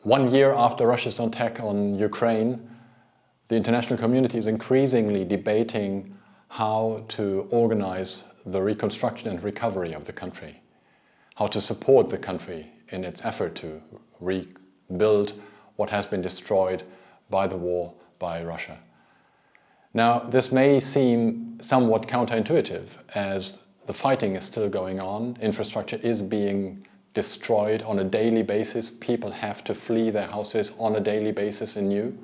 1 year after Russia's attack on Ukraine, the international community is increasingly debating how to organize the reconstruction and recovery of the country, how to support the country in its effort to rebuild what has been destroyed by the war by Russia. Now, this may seem somewhat counterintuitive, as the fighting is still going on, infrastructure is being destroyed on a daily basis, people have to flee their houses on a daily basis anew.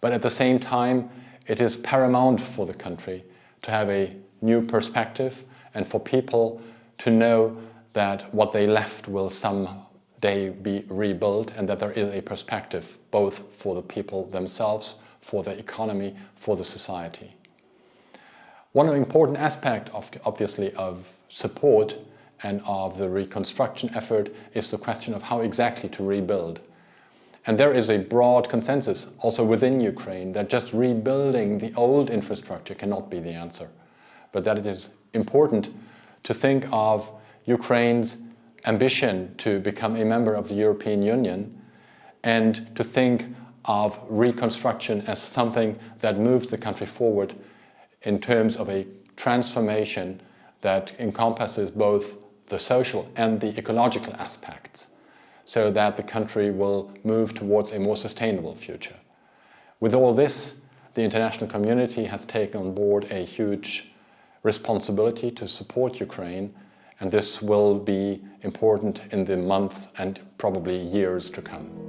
But at the same time, it is paramount for the country to have a new perspective and for people to know that what they left will someday be rebuilt and that there is a perspective both for the people themselves, for the economy, for the society. One important aspect, obviously, of support and of the reconstruction effort is the question of how exactly to rebuild. And there is a broad consensus also within Ukraine that just rebuilding the old infrastructure cannot be the answer, but that it is important to think of Ukraine's ambition to become a member of the European Union and to think of reconstruction as something that moves the country forward in terms of a transformation that encompasses both the social and the ecological aspects, so that the country will move towards a more sustainable future. With all this, the international community has taken on board a huge responsibility to support Ukraine, and this will be important in the months and probably years to come.